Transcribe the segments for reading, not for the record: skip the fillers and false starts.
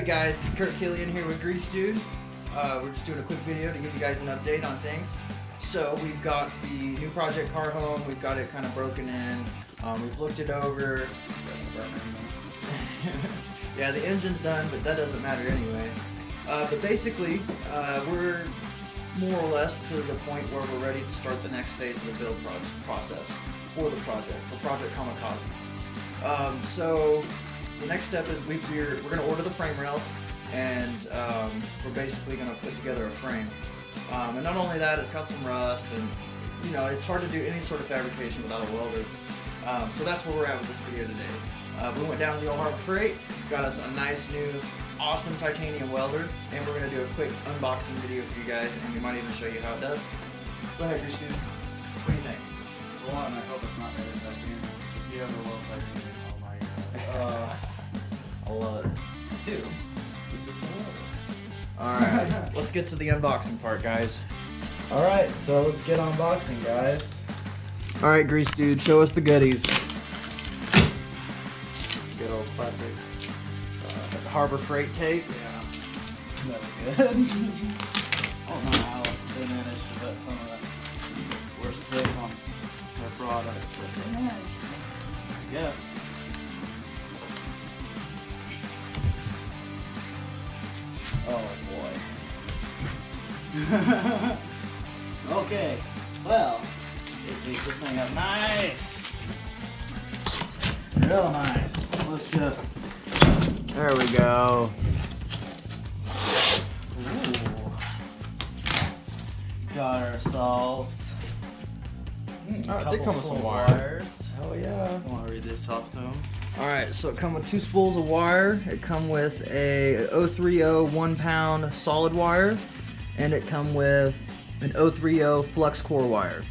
Hey guys, Kurt Killian here with Grease Dude. We're just doing a quick video to give you guys an update on things. So we've got the new project car home, we've got it kind of broken in, we've looked it over. Yeah, the engine's done, but that doesn't matter anyway. But basically, we're more or less to the point where we're ready to start the next phase of the build process for the project, for Project Kamikaze. So the next step is we're going to order the frame rails, and we're basically going to put together a frame. And not only that, it's got some rust, and you know, it's hard to do any sort of fabrication without a welder. So that's where we're at with this video today. We went down to the old Harbor Freight, got us a nice new awesome titanium welder, and we're going to do a quick unboxing video for you guys, and we might even show you how it does. Go ahead, Grease Dude. What do you think? For one, I hope it's not made of titanium. If you ever love titanium, oh my god. I love it. Two. This is the welder. Alright, let's get to the unboxing part, guys. Alright, so let's get unboxing, guys. Alright, Grease Dude, show us the goodies. Good old classic. Harbor Freight tape. Yeah. It's never good. I don't know how they managed to put some of the worst tape on their products, but they managed. I guess. Oh boy. Okay. Well, they picked this thing up nice. Real nice. Let's just. There we go. Ooh. Got ourselves. Alright, they come with some wires. Hell yeah. I want to read this off to them. Alright, so it comes with 2 spools of wire. It comes with a 030 1-pound solid wire, and it comes with an 030 flux core wire.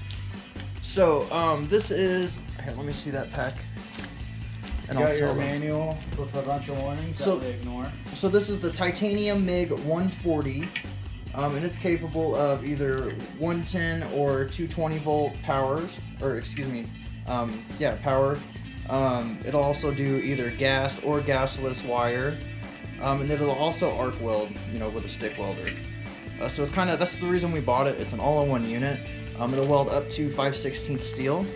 So this is here. Let me see that pack. And you got your manual with a bunch of warnings that we ignore. So this is the titanium MIG 140, and it's capable of either 110 or 220 volt powers, or excuse me, power. It'll also do either gas or gasless wire, and it'll also arc weld, you know, with a stick welder. So it's that's the reason we bought it. It's an all-in-one unit. It'll weld up to 5/16 steel.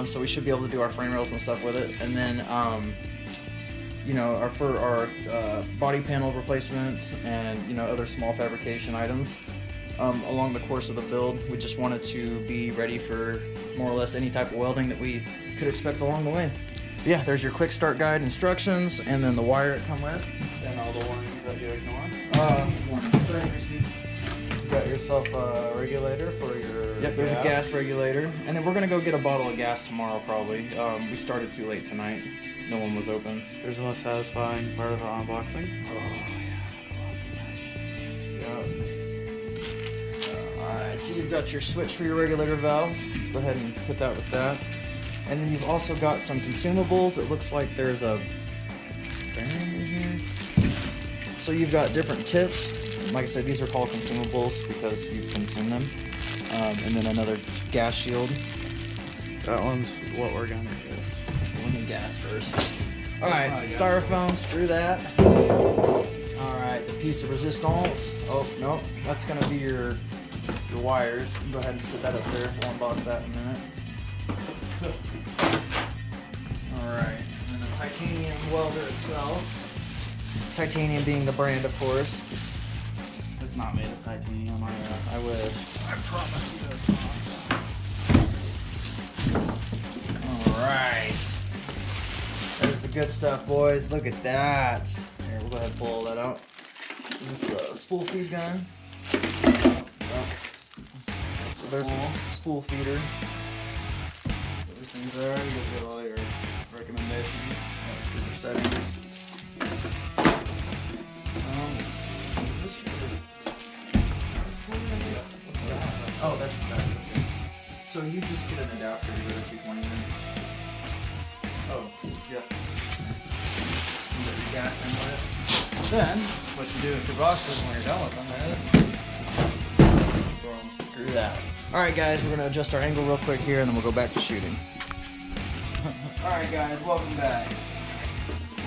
So we should be able to do our frame rails and stuff with it, and then you know, for our body panel replacements and, you know, other small fabrication items along the course of the build. We just wanted to be ready for more or less any type of welding that we could expect along the way. But yeah, there's your quick start guide instructions, and then the wire it comes with, and all the warnings that you ignore. You got yourself a regulator for your Yep, there's a gas regulator. And then we're going to go get a bottle of gas tomorrow, probably. We started too late tonight. No one was open. There's the most satisfying part of the unboxing. Oh, yeah. I love the gas. Yeah. Alright, so you've got your switch for your regulator valve. Go ahead and put that with that. And then you've also got some consumables. It looks like there's a bearing in here. So you've got different tips. Like I said, these are called consumables because you consume them. And then another gas shield. That one's what we're gonna use. Let me gas first. Alright, styrofoam, screw that. Alright, the piece of resistance. Oh, no, that's gonna be your wires. Go ahead and set that up there. We'll unbox that in a minute. Alright, and the titanium welder itself. Titanium being the brand, of course. It's not made of titanium. I wish. I promise you it's not. Alright. There's the good stuff, boys. Look at that. Here, we'll go ahead and pull all that out. Is this the spool feed gun? Oh. So there's a spool feeder. Everything's there. You get all your recommendations. For your settings. Is this your... Oh, that's the battery. So you just get an adapter to go to 220 then? Oh, yep. You get your gas in with it. Then, what you do with your boxes when you're done with them is... Screw that. Alright guys, we're going to adjust our angle real quick here, and then we'll go back to shooting. Alright guys, welcome back.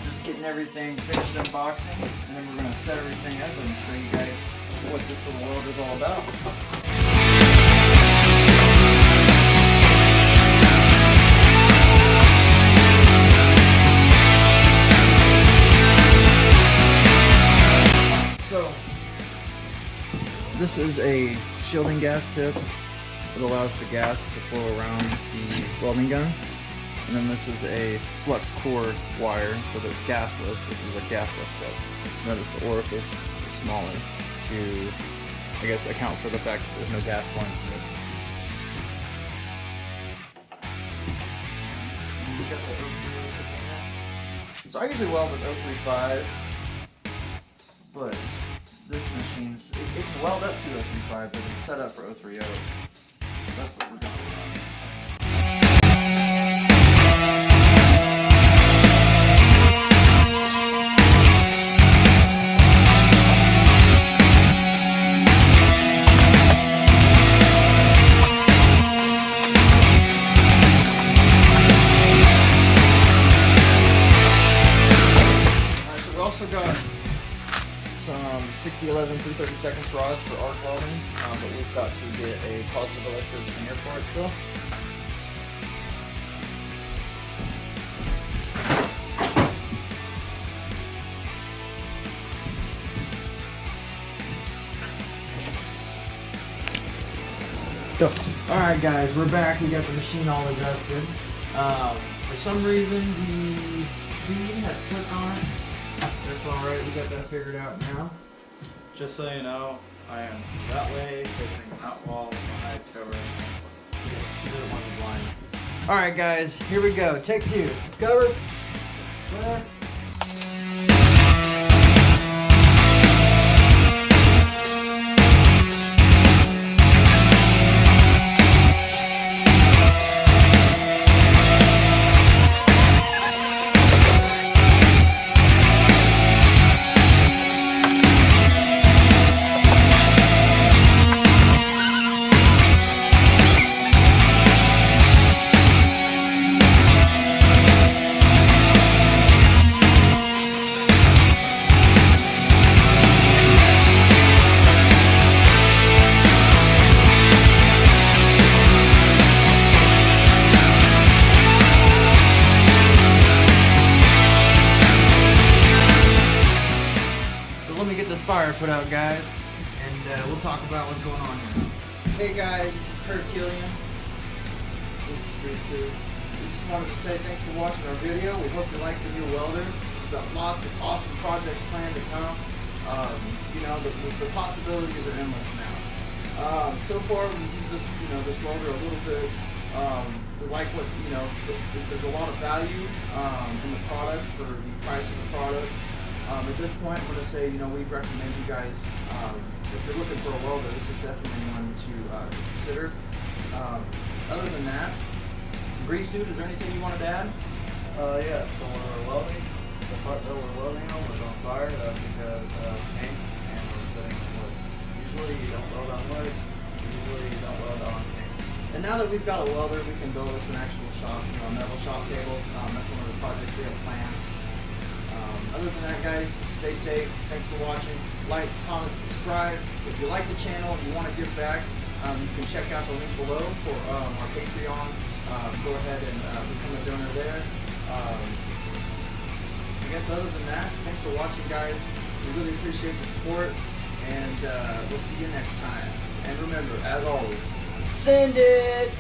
Just just getting everything finished unboxing, and then we're going to set everything up and show you guys what this little welder is all about. So, this is a shielding gas tip. It allows the gas to flow around the welding gun. And then this is a flux core wire, so that it's gasless. This is a gasless tip. Notice the orifice is smaller to, I guess, account for the fact that there's no gas flowing through it. So I usually weld with 035, but this machine's, it can weld up to 035, but it's set up for 030. That's what we're going with. Also got some 6011 3/32 rods for arc welding, but we've got to get a positive electrode stringer for it still. Alright guys, we're back. We got the machine all adjusted. For some reason the feed had slipped on it. That's alright, we got that figured out now. Just so you know, I am that way, facing that wall, my eyes covered. You didn't want to be blind. Alright guys, here we go. Take two. Cover. There. Fire put out, guys, and we'll talk about what's going on here. Hey guys, this is Kurt Killian. This is Chris Stu. We just wanted to say thanks for watching our video. We hope you like the new welder. We've got lots of awesome projects planned to come. You know, the possibilities are endless now. So far we've used this, this welder a little bit. We like what, there's a lot of value in the product for the price of the product. At this point, I'm going to say, we'd recommend you guys, if you're looking for a welder, this is definitely one to consider. Other than that, Grease Dude, is there anything you wanted to add? Yeah, so when we're welding, the part that we're welding on was on fire. That's because of paint and we're sitting on wood. Usually you don't weld on wood, usually you don't weld on paint. And now that we've got a welder, we can build us an actual shop, a metal shop table. That's one of the projects we have planned. Other than that, guys, stay safe. Thanks for watching. Like, comment, subscribe. If you like the channel, if you want to give back, you can check out the link below for our Patreon. Go ahead and become a donor there. I guess other than that, thanks for watching, guys. We really appreciate the support, and we'll see you next time. And remember, as always, send it!